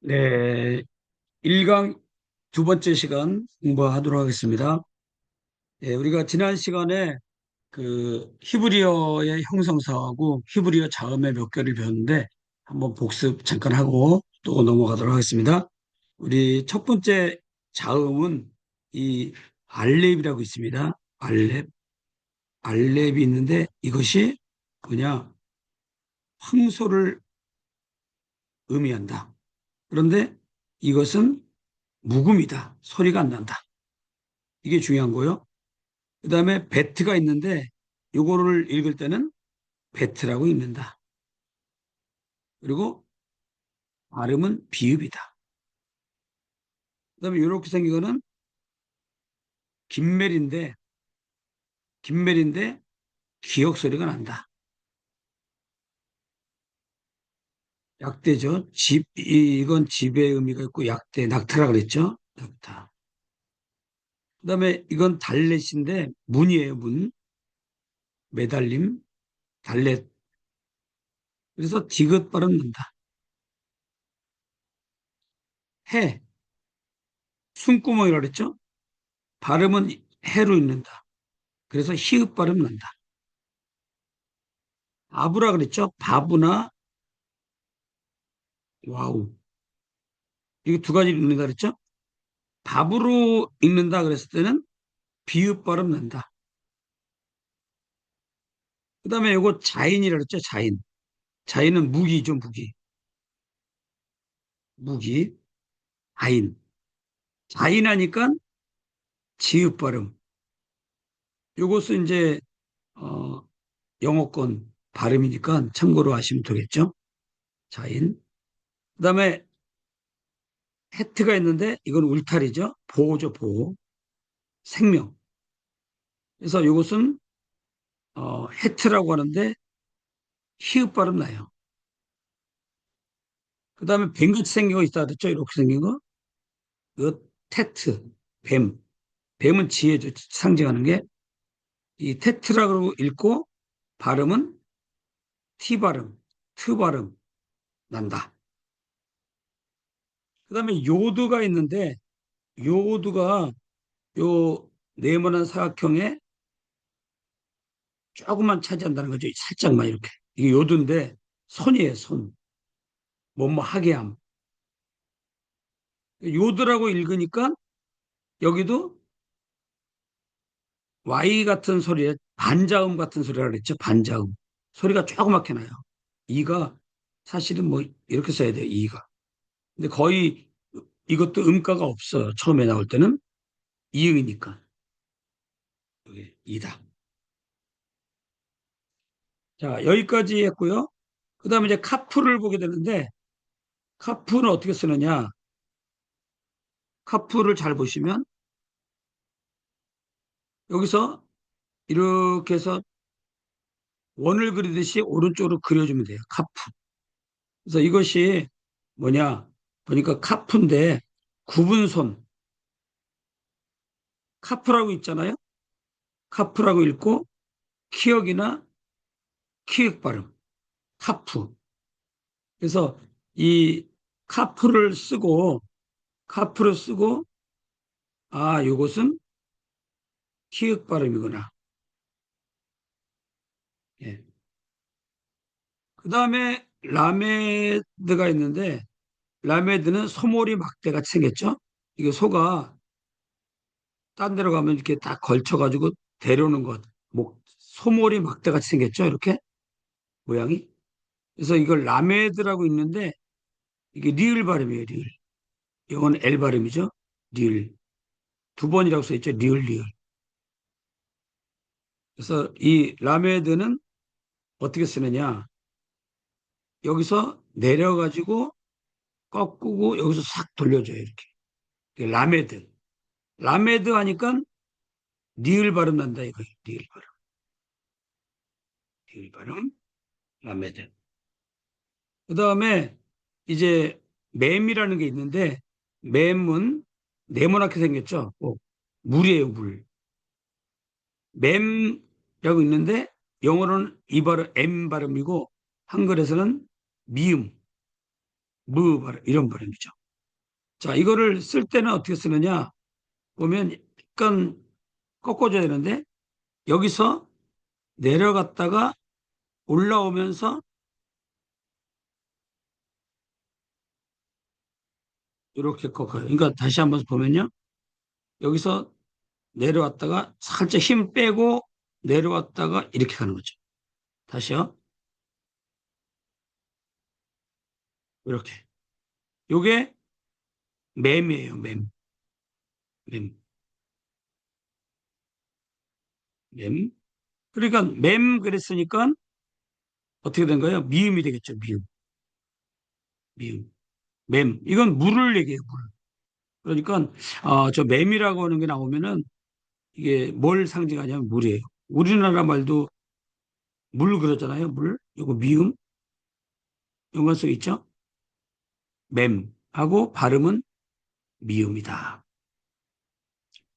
네, 1강 두 번째 시간 공부하도록 하겠습니다. 우리가 지난 시간에 그 히브리어의 형성사하고 히브리어 자음의 몇 개를 배웠는데 한번 복습 잠깐 하고 또 넘어가도록 하겠습니다. 우리 첫 번째 자음은 이 알렙이라고 있습니다. 알렙이 있는데 이것이 뭐냐? 황소를 의미한다. 그런데 이것은 묵음이다. 소리가 안 난다. 이게 중요한 거요. 그 다음에 베트가 있는데 요거를 읽을 때는 베트라고 읽는다. 그리고 발음은 비읍이다. 그 다음에 이렇게 생긴 거는 김멜인데 김멜인데 기역 소리가 난다. 약대죠. 이건 집의 의미가 있고 약대, 낙타라 그랬죠. 낙타. 그 다음에 이건 달렛인데 문이에요, 문. 매달림, 달렛. 그래서 디귿 발음 난다. 해, 숨구멍이라고 그랬죠. 발음은 해로 읽는다. 그래서 히읗 발음 난다. 아부라 그랬죠? 바부나 와우. 이게 두 가지 읽는다 그랬죠? 밥으로 읽는다 그랬을 때는 비읍 발음 난다. 그 다음에 이거 자인이라 그랬죠? 자인. 자인은 무기죠, 무기. 무기. 아인. 자인하니까 지읍 발음. 이것은 이제, 어, 영어권 발음이니까 참고로 하시면 되겠죠? 자인. 그 다음에 해트가 있는데 이건 울타리죠? 보호죠, 보호. 생명. 그래서 이것은, 해트라고 하는데 히읗 발음 나요. 그 다음에 뱀같이 생긴 거 있다 그랬죠? 이렇게 생긴 거. 그 테트, 뱀. 뱀은 지혜죠. 상징하는 게. 이 테트라고 읽고 발음은 T 발음, 트 발음 난다. 그 다음에 요드가 있는데 요드가 요 네모난 사각형에 조금만 차지한다는 거죠. 살짝만 이렇게. 이게 요드인데 손이에요, 손. 뭐뭐 하게 함. 요드라고 읽으니까 여기도 Y 같은 소리에 반자음 같은 소리라 그랬죠. 반자음. 소리가 조그맣게 나요. 이가 사실은 뭐 이렇게 써야 돼요. 이가. 근데 거의 이것도 음가가 없어요. 처음에 나올 때는 이응이니까. 이게 이다. 자, 여기까지 했고요. 그 다음에 이제 카프를 보게 되는데 카프는 어떻게 쓰느냐. 카프를 잘 보시면 여기서 이렇게 해서 원을 그리듯이 오른쪽으로 그려주면 돼요. 카프. 그래서 이것이 뭐냐 보니까 카프인데 구분손 카프라고 있잖아요. 카프라고 읽고 키역이나 키읔 발음 카프. 그래서 이 카프를 쓰고 카프를 쓰고 아 이것은 키읔 발음이구나. 예. 그 다음에 라메드가 있는데 라메드는 소몰이 막대같이 생겼죠. 이게 소가 딴 데로 가면 이렇게 다 걸쳐가지고 데려오는 것. 소몰이 막대같이 생겼죠. 이렇게 모양이. 그래서 이걸 라메드라고 있는데 이게 리을 발음이에요. 리을. 이건 L 발음이죠. 리을. 두 번이라고 써 있죠. 리을 리을. 그래서 이 라메드는 어떻게 쓰느냐. 여기서 내려가지고 꺾고 여기서 싹 돌려줘요. 이렇게. 라메드. 라메드 하니까 리을 발음 난다 이거예요. 리을 발음. 리을 발음. 라메드. 그 다음에 이제 맴이라는 게 있는데 맴은 네모나게 생겼죠. 물이에요, 물. 맴이라고 있는데 영어로는 이 발음 M 발음이고 한글에서는 미음. 발음, 이런 발음이죠. 자, 이거를 쓸 때는 어떻게 쓰느냐 보면 약간 꺾어줘야 되는데 여기서 내려갔다가 올라오면서 이렇게 꺾어요. 그러니까 다시 한번 보면요. 여기서 내려왔다가 살짝 힘 빼고 내려왔다가 이렇게 가는 거죠. 다시요. 이렇게. 요게 맴이에요. 맴. 맴. 맴. 그러니까 맴 그랬으니까 어떻게 된 거예요? 미음이 되겠죠. 미음. 미음. 맴. 이건 물을 얘기해요. 물. 그러니까 저 맴이라고 하는 게 나오면은 이게 뭘 상징하냐면 물이에요. 우리나라 말도 물 그러잖아요. 물. 이거 미음 연관성 있죠? 맴하고 발음은 미음이다.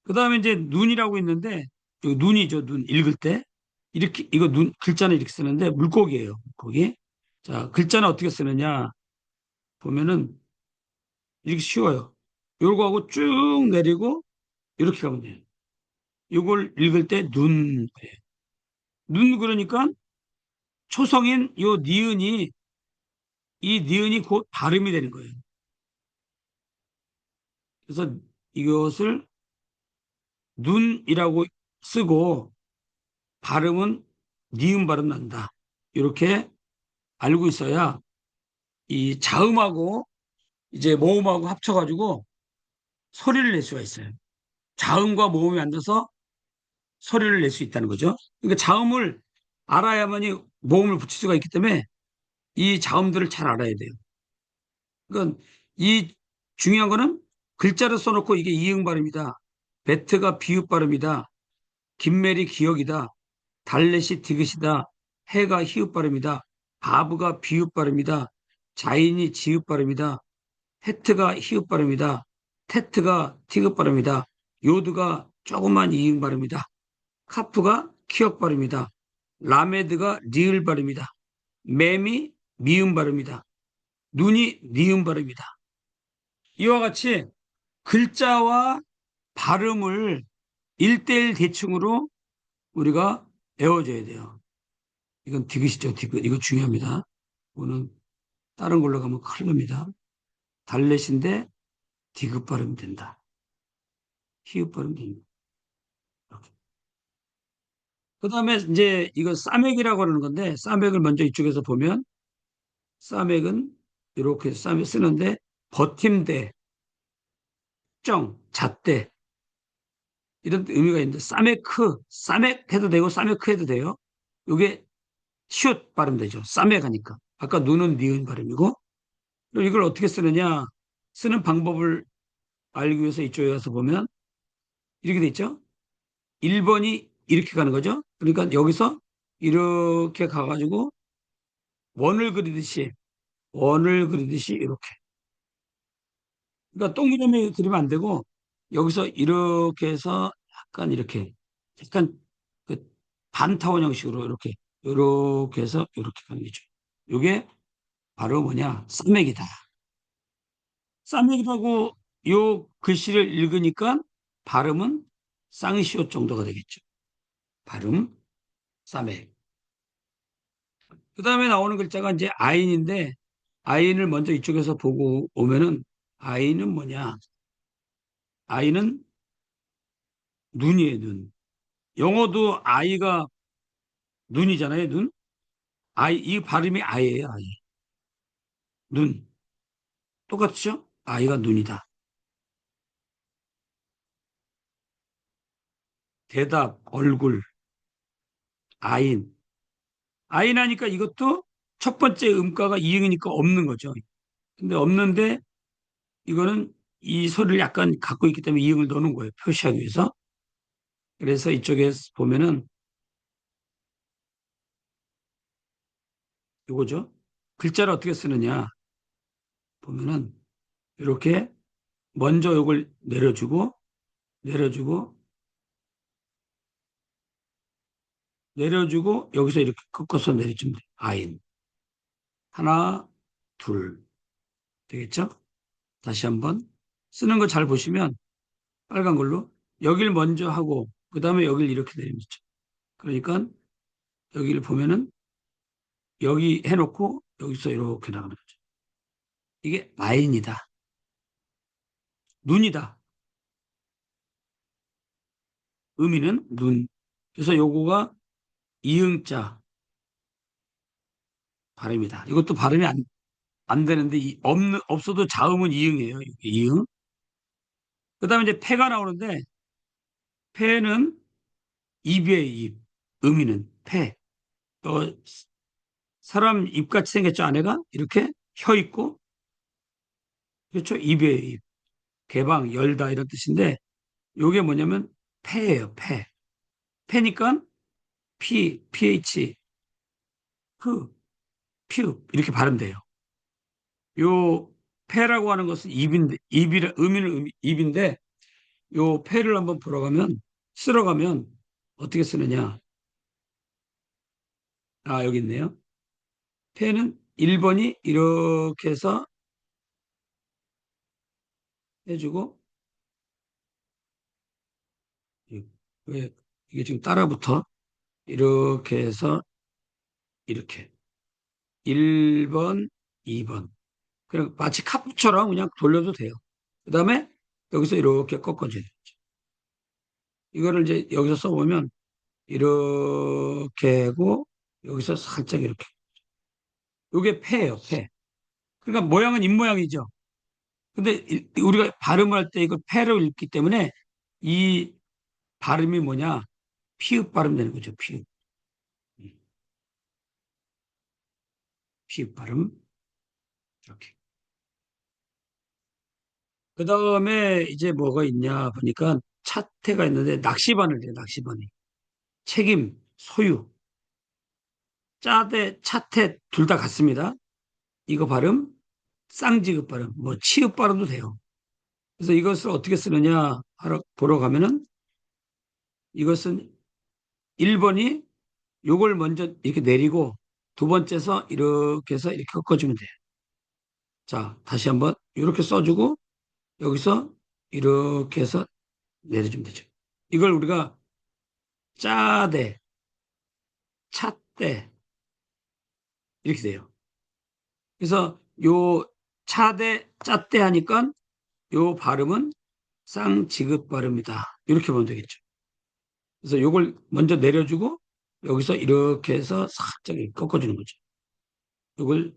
그 다음에 이제 눈이라고 있는데 여기 눈이죠. 눈 읽을 때 이렇게 이거 눈 글자는 이렇게 쓰는데 물고기예요. 물고기. 자, 글자는 어떻게 쓰느냐 보면은 이렇게 쉬워요. 요거 하고 쭉 내리고 이렇게 가면 돼요. 이걸 읽을 때 눈. 눈 그러니까 초성인 요 니은이 이 니은이 곧 발음이 되는 거예요. 그래서 이것을 눈이라고 쓰고 발음은 니은 발음 난다. 이렇게 알고 있어야 이 자음하고 이제 모음하고 합쳐가지고 소리를 낼 수가 있어요. 자음과 모음이 앉아서 소리를 낼 수 있다는 거죠. 그러니까 자음을 알아야만이 모음을 붙일 수가 있기 때문에 이 자음들을 잘 알아야 돼요. 그러니까 이 중요한 거는 글자를 써놓고 이게 이응 발음이다. 베트가 비읍 발음이다. 김멜이 기억이다. 달렛이 디귿이다. 해가 히읗 발음이다. 바브가 비읍 발음이다. 자인이 지읒 발음이다. 해트가 히읗 발음이다. 테트가 티귿 발음이다. 요드가 조그만 이응 발음이다. 카프가 키역 발음이다. 라메드가 리을 발음이다. 맴이 미음 발음이다. 눈이 니은 발음이다. 이와 같이 글자와 발음을 일대일 대칭으로 우리가 외워줘야 돼요. 이건 디귿이죠, 디귿. 이거 중요합니다. 이거는 다른 걸로 가면 큰일 납니다. 달렛인데 디귿 발음이 된다. 히읗 발음이 됩니다. 그 다음에 이제 이거 싸맥이라고 하는 건데, 싸맥을 먼저 이쪽에서 보면, 싸맥은 이렇게 싸맥 쓰는데, 버팀대, 정, 잣대, 이런 의미가 있는데, 싸메크, 싸맥 해도 되고, 싸메크 해도 돼요. 이게 시옷 발음되죠. 싸맥 하니까. 아까 눈은 니은 발음이고, 그리고 이걸 어떻게 쓰느냐, 쓰는 방법을 알기 위해서 이쪽에 가서 보면, 이렇게 돼 있죠. 1번이 이렇게 가는 거죠. 그러니까 여기서 이렇게 가가지고, 원을 그리듯이, 원을 그리듯이 이렇게. 그러니까 동그라미 그리면 안 되고 여기서 이렇게 해서 약간 이렇게 약간 그 반타원 형식으로 이렇게 해서 이렇게 가는 거죠. 이게 바로 뭐냐? 쌈맥이다. 쌈맥이라고 요 글씨를 읽으니까 발음은 쌍시옷 정도가 되겠죠. 발음 쌈맥. 그 다음에 나오는 글자가 이제 아인인데 아인을 먼저 이쪽에서 보고 오면은 아인은 뭐냐? 아인은 눈이에요, 눈. 영어도 아이가 눈이잖아요, 눈. 아이, 이 발음이 아이예요, 아이. 눈. 똑같죠? 아이가 눈이다. 대답, 얼굴, 아인. 아인 하니까 이것도 첫 번째 음가가 이응이니까 없는 거죠. 근데 없는데 이거는 이 소리를 약간 갖고 있기 때문에 이응을 넣는 거예요, 표시하기 위해서. 그래서 이쪽에 보면은 이거죠. 글자를 어떻게 쓰느냐 보면은 이렇게 먼저 이걸 내려주고, 내려주고 여기서 이렇게 꺾어서 내려주면 돼. 아인. 하나, 둘. 되겠죠? 다시 한번 쓰는 거 잘 보시면 빨간 걸로 여기를 먼저 하고 그 다음에 여기를 이렇게 내리면 되죠. 그러니까 여기를 보면은 여기 해놓고 여기서 이렇게 나가는 거죠. 이게 아인이다. 눈이다. 의미는 눈. 그래서 요거가 이응자 발음이다. 이것도 발음이 안 되는데 없어도 자음은 이응이에요. 이게 이응. 그 다음에 이제 패가 나오는데 패는 입이에요. 입. 의미는 패. 또 사람 입같이 생겼죠. 아내가 이렇게 혀 있고 그렇죠. 입이에요. 입. 개방 열다 이런 뜻인데 요게 뭐냐면 패예요. 패. 패니까 ph 프 퓨 이렇게 발음돼요. 요 패라고 하는 것은 입인데 입이라 의미는 입인데 요 패를 한번 불어가면 쓸어가면 어떻게 쓰느냐? 아 여기 있네요. 패는 1번이 이렇게 해서 해주고 왜 이게 지금 따라붙어 이렇게 해서 이렇게 1번, 2번 그냥 마치 카프처럼 그냥 돌려도 돼요. 그 다음에 여기서 이렇게 꺾어줘요. 이거를 이제 여기서 써보면 이렇게 하고 여기서 살짝 이렇게. 이게 패예요, 패. 그러니까 모양은 입모양이죠. 근데 우리가 발음을 할 때 이걸 패로 읽기 때문에 이 발음이 뭐냐? 피읍 발음 되는 거죠, 피읍. 피읍 발음. 이렇게. 그 다음에 이제 뭐가 있냐 보니까 차태가 있는데 낚시바늘 돼요, 낚시바늘. 책임, 소유. 짜대, 차태 둘 다 같습니다. 이거 발음, 쌍지읒 발음, 뭐 치읒 발음도 돼요. 그래서 이것을 어떻게 쓰느냐 보러 가면은 이것은 1번이 요걸 먼저 이렇게 내리고 두 번째서 이렇게 해서 이렇게 꺾어주면 돼요. 자, 다시 한번 이렇게 써주고 여기서 이렇게 해서 내려주면 되죠. 이걸 우리가 짜대, 찻대 이렇게 돼요. 그래서 요 차대, 짜대 하니까 요 발음은 쌍지읒 발음이다. 이렇게 보면 되겠죠. 그래서 요걸 먼저 내려주고 여기서 이렇게 해서 살짝 꺾어주는 거죠. 요걸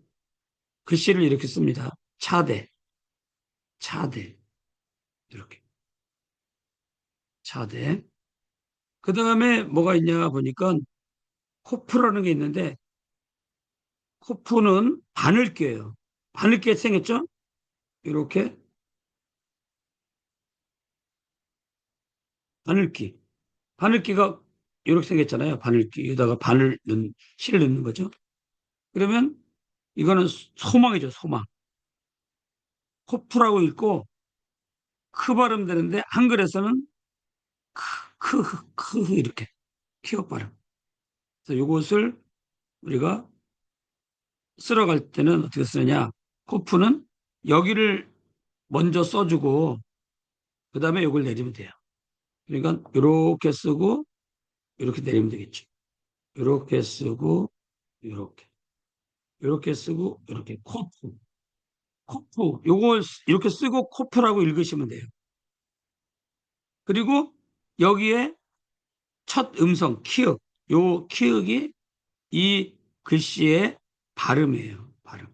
글씨를 이렇게 씁니다. 차대, 차대 이렇게 차대. 그 다음에 뭐가 있냐 보니까 코프라는 게 있는데 코프는 바늘귀예요. 바늘귀 생겼죠? 이렇게 바늘귀. 바늘귀가 이렇게 생겼잖아요. 바늘귀에다가 실을 넣는 거죠. 그러면 이거는 소망이죠. 소망. 코프라고 읽고 크 발음 되는데 한글에서는 크 이렇게 키읔 발음. 그래서 이것을 우리가 쓸어갈 때는 어떻게 쓰느냐? 코프는 여기를 먼저 써주고 그 다음에 이걸 내리면 돼요. 그러니까 이렇게 쓰고 이렇게 내리면 되겠죠. 이렇게 쓰고 이렇게 이렇게 쓰고 이렇게 코프 요걸 이렇게 쓰고 코프라고 읽으시면 돼요. 그리고 여기에 첫 음성 키읔 요 키읔이 이 글씨의 발음이에요. 발음.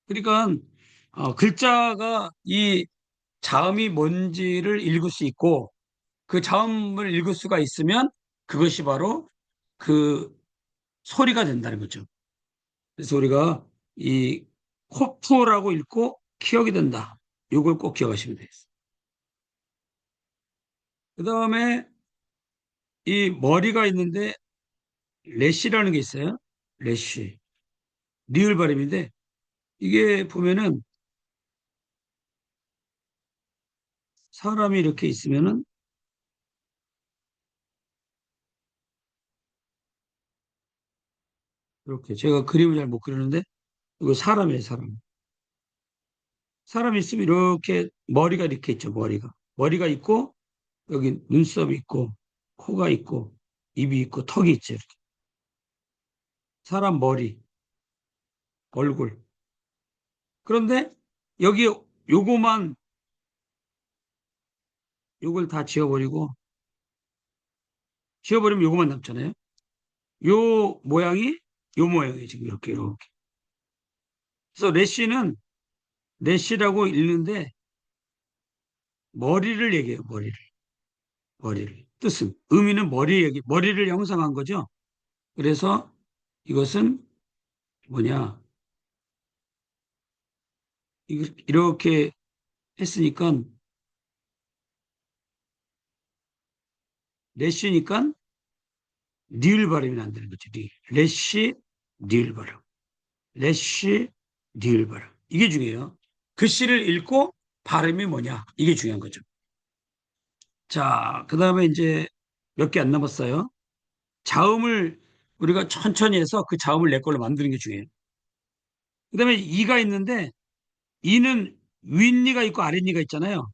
그러니까 글자가 이 자음이 뭔지를 읽을 수 있고 그 자음을 읽을 수가 있으면 그것이 바로 그 소리가 된다는 거죠. 그래서 우리가 이 코프라고 읽고 기억이 된다. 이걸 꼭 기억하시면 되겠습니다. 그 다음에 이 머리가 있는데 래쉬라는 게 있어요. 래쉬. 리을 발음인데 이게 보면은 사람이 이렇게 있으면은 이렇게 제가 그림을 잘 못 그리는데 이거 사람이에요, 사람. 사람이 있으면 이렇게 머리가 이렇게 있죠, 머리가. 머리가 있고, 여기 눈썹이 있고, 코가 있고, 입이 있고, 턱이 있죠. 이렇게. 사람 머리, 얼굴. 그런데 여기 요거만, 요걸 다 지워버리고, 지워버리면 요거만 남잖아요. 요 모양이 요 모양이에요. 지금 이렇게, 이렇게. 그래서 래쉬라고 읽는데, 머리를 얘기해요, 머리를. 머리를. 뜻은, 의미는 머리를 형상한 거죠. 그래서 이것은 뭐냐. 이렇게 했으니까, 래쉬니까 니을 발음이 난다는 거죠. 리. 래쉬, 니을 발음. 래쉬, 니을 발음. 이게 중요해요. 글씨를 읽고 발음이 뭐냐. 이게 중요한 거죠. 자, 그 다음에 이제 몇 개 안 남았어요. 자음을 우리가 천천히 해서 그 자음을 내 걸로 만드는 게 중요해요. 그 다음에 이가 있는데, 이는 윗니가 있고 아랫니가 있잖아요.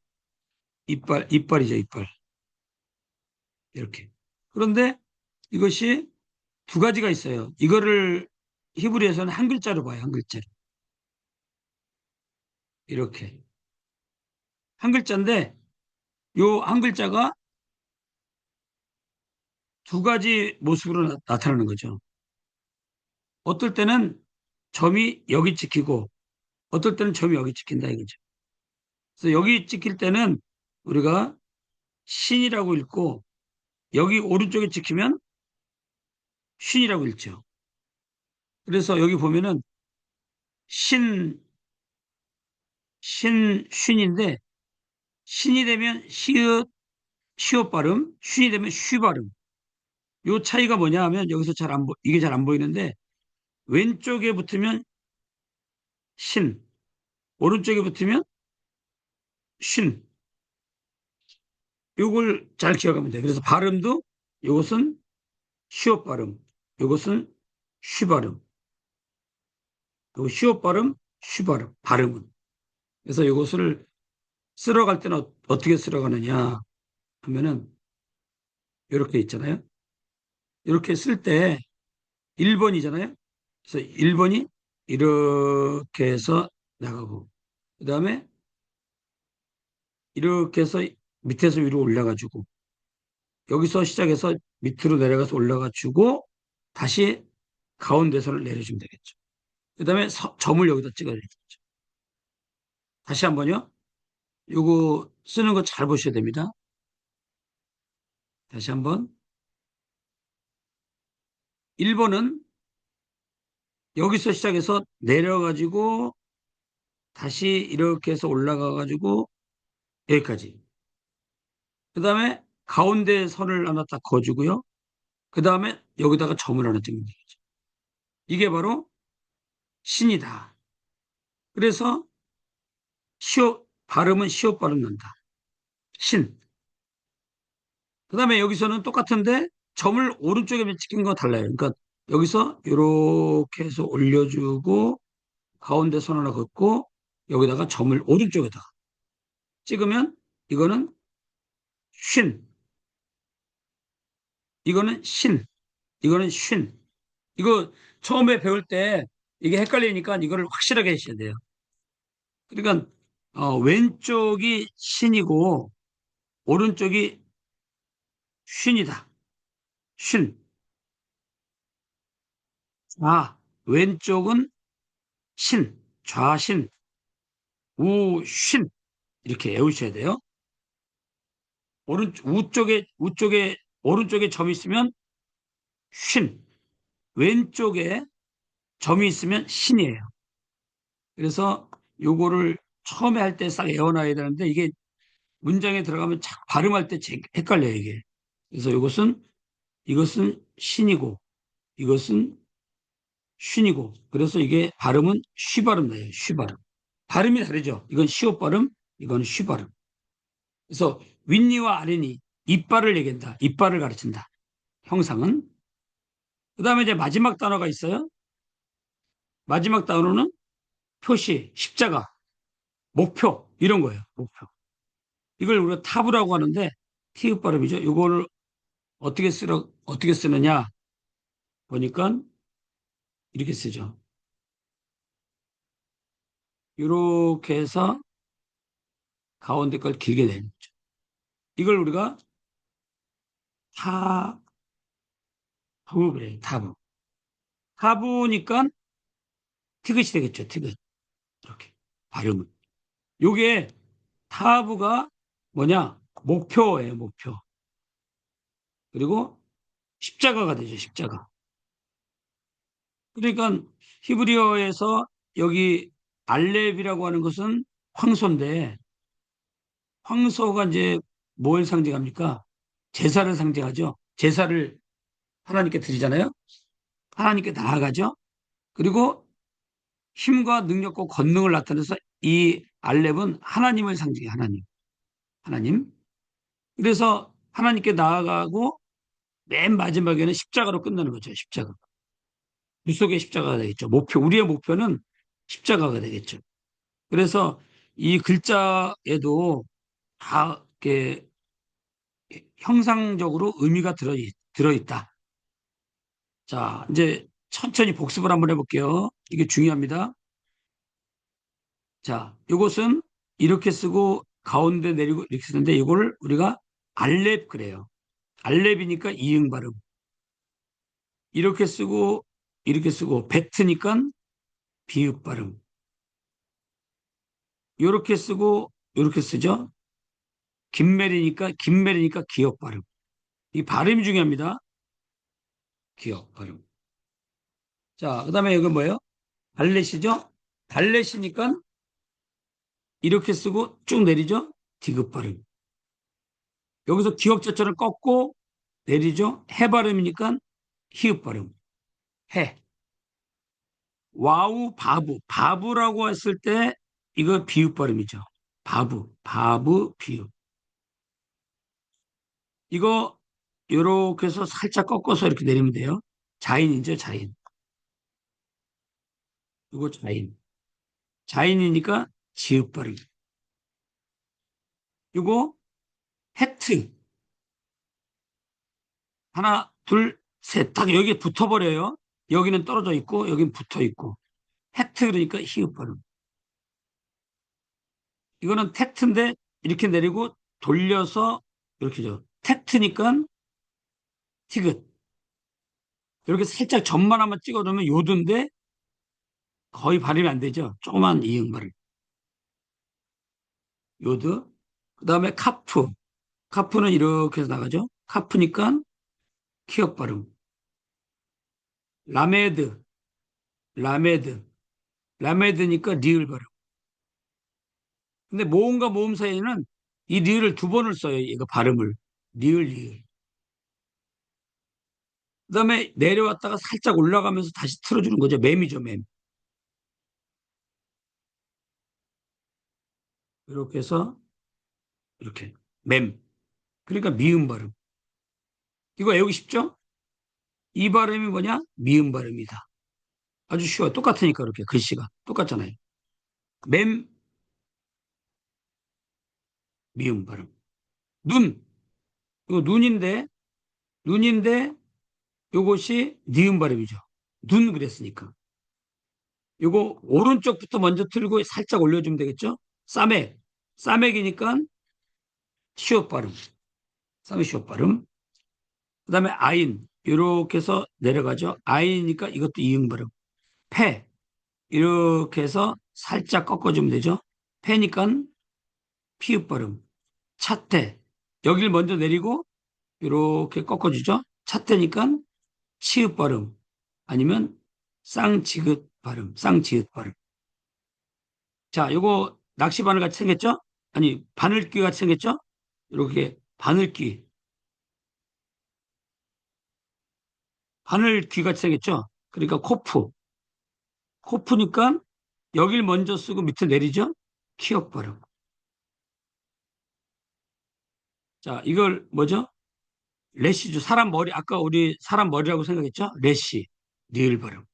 이빨이죠, 이빨. 이렇게. 그런데 이것이 두 가지가 있어요. 이거를 히브리에서는 한 글자로 봐요, 한 글자로. 이렇게. 한 글자인데, 요 한 글자가 두 가지 모습으로 나타나는 거죠. 어떨 때는 점이 여기 찍히고, 어떨 때는 점이 여기 찍힌다 이거죠. 그래서 여기 찍힐 때는 우리가 신이라고 읽고, 여기 오른쪽에 찍히면 쉰이라고 읽죠. 그래서 여기 보면은 신, 쉰인데, 신이 되면 시옷 발음, 쉰이 되면 쉬 발음. 요 차이가 뭐냐 하면 여기서 이게 잘 안 보이는데, 왼쪽에 붙으면 신, 오른쪽에 붙으면 쉰. 요걸 잘 기억하면 돼요. 그래서 발음도 요것은 시옷 발음, 요것은 쉬 발음, 요 시옷 발음, 쉬 발음, 발음은. 그래서 요것을 쓸어갈 때는 어떻게 쓸어가느냐 하면은 이렇게 있잖아요. 이렇게 쓸 때 1번이잖아요. 그래서 1번이 이렇게 해서 나가고, 그 다음에 이렇게 해서 밑에서 위로 올라가지고, 여기서 시작해서 밑으로 내려가서 올라가지고, 다시 가운데선을 내려주면 되겠죠. 그 다음에 점을 여기다 찍어야 되겠죠. 다시 한번요. 요거 쓰는 거 잘 보셔야 됩니다. 다시 한번. 1번은 여기서 시작해서 내려가지고, 다시 이렇게 해서 올라가가지고, 여기까지. 그 다음에 가운데 선을 하나 딱 그어주고요. 그 다음에 여기다가 점을 하나 찍는 거죠. 이게 바로 신이다. 그래서 발음은 시옷 발음 난다. 신. 그 다음에 여기서는 똑같은데 점을 오른쪽에 찍힌 거 달라요. 그러니까 여기서 이렇게 해서 올려주고, 가운데 선 하나 긋고, 여기다가 점을 오른쪽에다 찍으면 이거는 쉰, 이거는 신, 이거는 쉰. 이거 처음에 배울 때 이게 헷갈리니까 이거를 확실하게 하셔야 돼요. 그러니까 왼쪽이 신이고 오른쪽이 쉰이다. 쉰. 왼쪽은 신, 좌신, 우신 이렇게 외우셔야 돼요. 우쪽에 오른쪽에 점이 있으면 쉰, 왼쪽에 점이 있으면 신이에요. 그래서 요거를 처음에 할 때 싹 외워놔야 되는데, 이게 문장에 들어가면 발음할 때 헷갈려요, 이게. 그래서 이것은 신이고, 이것은 쉰이고, 그래서 이게 발음은 쉬 발음 나요, 쉬 발음. 발음이 다르죠. 이건 시옷 발음, 이건 쉬 발음. 그래서 윗니와 아랫니, 이빨을 얘기한다. 이빨을 가르친다. 형상은. 그 다음에 이제 마지막 단어가 있어요. 마지막 단어는 표시, 십자가. 목표 이런 거예요. 목표. 이걸 우리가 타부라고 하는데 티읕 발음이죠. 이걸 어떻게 쓰느냐 보니까 이렇게 쓰죠. 이렇게 해서 가운데 걸 길게 내는 거죠. 이걸 우리가 타부 그래요. 타부. 타부니까 티귿이 되겠죠. 티귿. 이렇게 발음은. 요게 타부가 뭐냐? 목표예요. 목표. 그리고 십자가가 되죠. 십자가. 그러니까 히브리어에서 여기 알렙이라고 하는 것은 황소인데 황소가 이제 뭘 상징합니까? 제사를 상징하죠. 제사를 하나님께 드리잖아요. 하나님께 나아가죠. 그리고 힘과 능력과 권능을 나타내서 이 알렙은 하나님을 상징해요. 하나님. 하나님. 그래서 하나님께 나아가고 맨 마지막에는 십자가로 끝나는 거죠. 십자가. 무속의 십자가가 되겠죠. 우리의 목표는 십자가가 되겠죠. 그래서 이 글자에도 다 이렇게 형상적으로 의미가 들어있다. 자, 이제 천천히 복습을 한번 해볼게요. 이게 중요합니다. 자, 이것은 이렇게 쓰고 가운데 내리고 이렇게 쓰는데 이걸 우리가 알렙 그래요. 알렙이니까 이응 발음. 이렇게 쓰고 이렇게 쓰고 베트니까 비읍 발음. 이렇게 쓰고 이렇게 쓰죠. 김멜이니까 기역 발음. 이 발음이 중요합니다. 기역 발음. 자, 그다음에 이거 뭐예요? 발렛이죠? 발렛이니까 이렇게 쓰고 쭉 내리죠? 디귿 발음. 여기서 기역자처럼 꺾고 내리죠? 해 발음이니까 히읗 발음. 해. 와우 바부. 바부라고 했을 때 이거 비읍 발음이죠. 바부, 비읍. 이거 이렇게 해서 살짝 꺾어서 이렇게 내리면 돼요. 자인이죠, 자인. 이거 자인. 자인이니까 지읒 발음. 이거 해트. 하나, 둘, 셋. 딱 여기 붙어버려요. 여기는 떨어져 있고, 여기는 붙어 있고. 해트 그러니까 히읗 발음. 이거는 텍트인데 이렇게 내리고 돌려서 이렇게죠. 텍트니까 티귿. 이렇게 살짝 점만 한번 찍어두면 요드인데 거의 발음이 안 되죠. 조그만 이응 발음. 요드. 그 다음에 카프. 카프는 이렇게 해서 나가죠. 카프니까 키역 발음. 라메드. 라메드. 라메드니까 리을 발음. 근데 모음과 모음 사이에는 이 리을을 두 번을 써요. 이거 발음을. 리을, 리을. 그다음에 내려왔다가 살짝 올라가면서 다시 틀어주는 거죠. 맴이죠, 맴. 이렇게 해서 이렇게 맴. 그러니까 미음 발음. 이거 외우기 쉽죠? 이 발음이 뭐냐? 미음 발음이다. 아주 쉬워요. 똑같으니까 이렇게 글씨가 똑같잖아요. 맴, 미음 발음. 눈. 이거 눈인데 요것이 니은 발음이죠. 눈 그랬으니까. 요거 오른쪽부터 먼저 틀고 살짝 올려주면 되겠죠? 싸맥. 싸맥이니까 시옷 발음. 싸맥 시옷 발음. 그 다음에 아인. 이렇게 해서 내려가죠. 아인이니까 이것도 이응 발음. 패. 이렇게 해서 살짝 꺾어주면 되죠. 패니까 피읍 발음. 차태. 여기를 먼저 내리고 이렇게 꺾어주죠. 차태니까 치읍 발음. 아니면 쌍지긋 발음. 쌍지읒 발음. 자, 요거 낚시 바늘 같이 생겼죠? 아니, 바늘귀 같이 생겼죠? 이렇게 바늘귀. 바늘귀 같이 생겼죠? 그러니까 코프. 코프니까 여길 먼저 쓰고 밑에 내리죠? 키역 발음. 자, 이걸 뭐죠? 래쉬죠. 사람 머리, 아까 우리 사람 머리라고 생각했죠? 래쉬. 리을 발음.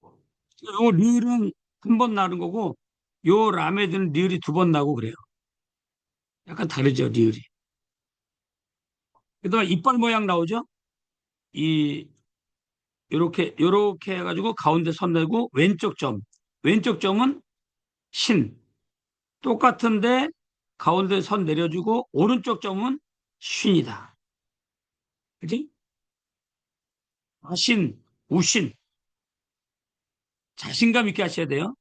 요 리을은 한 번 나는 거고, 요 라메드는 리을이 두 번 나고 그래요. 약간 다르죠, 리을이. 그다음에 이빨 모양 나오죠? 이 요렇게 해가지고 가운데 선 내고 왼쪽 점. 왼쪽 점은 신. 똑같은데 가운데 선 내려주고 오른쪽 점은 쉰이다. 그지? 아신, 우신. 자신감 있게 하셔야 돼요.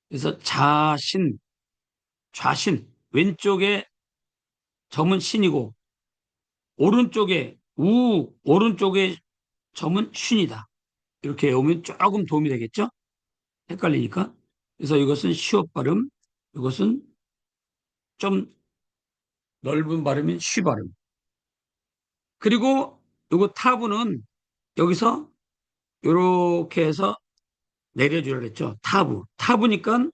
그래서 자신, 좌신. 왼쪽에 점은 신이고 오른쪽에 점은 쉰이다. 이렇게 외우면 조금 도움이 되겠죠? 헷갈리니까. 그래서 이것은 시옷 발음, 이것은 좀 넓은 발음인 쉬 발음. 그리고 요거 타부는 여기서 이렇게 해서 내려주라 그랬죠. 타부. 타부니까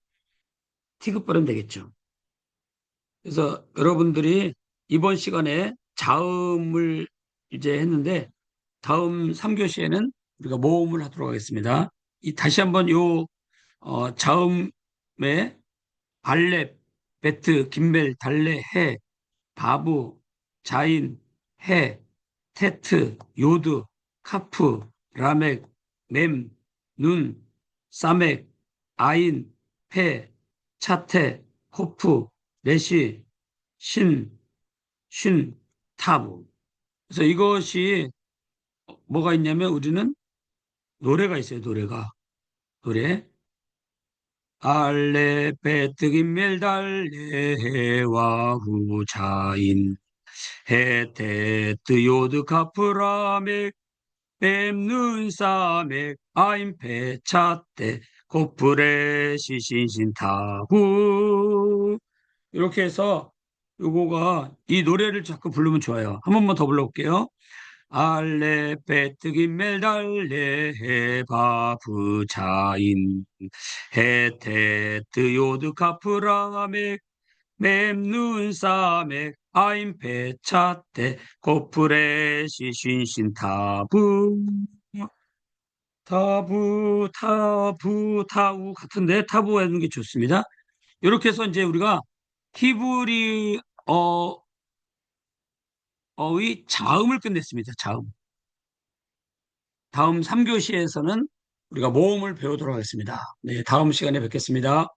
티귿 발음 되겠죠. 그래서 여러분들이 이번 시간에 자음을 이제 했는데 다음 3교시에는 우리가 모음을 하도록 하겠습니다. 다시 한번 자음의 발레, 베트, 김멜, 달레, 해, 바브, 자인, 해, 테트, 요드, 카프, 라멕, 맴, 눈, 사멕, 아인, 페, 차테, 코프, 레시, 신, 쉰, 타브. 그래서 이것이 뭐가 있냐면 우리는 노래가 있어요, 노래가. 노래. 알레, 베트, 김멜, 달레, 해와 후자인, 헤테트 요드 카프라멕 뱀눈 싸맥 아임페 차테 코프레 시신신타후 이렇게 해서 요거가 이 노래를 자꾸 부르면 좋아요. 한 번만 더 불러볼게요. 알레 베트긴 멜달레 해바브자인 헤테트 요드 카프라멕 맵눈 싸맥 아임페 차테 코프레시 쉰신 타부 타우 같은데 타부 하는 게 좋습니다. 이렇게 해서 이제 우리가 히브리어의 자음을 끝냈습니다. 자음. 다음 3교시에서는 우리가 모음을 배우도록 하겠습니다. 네, 다음 시간에 뵙겠습니다.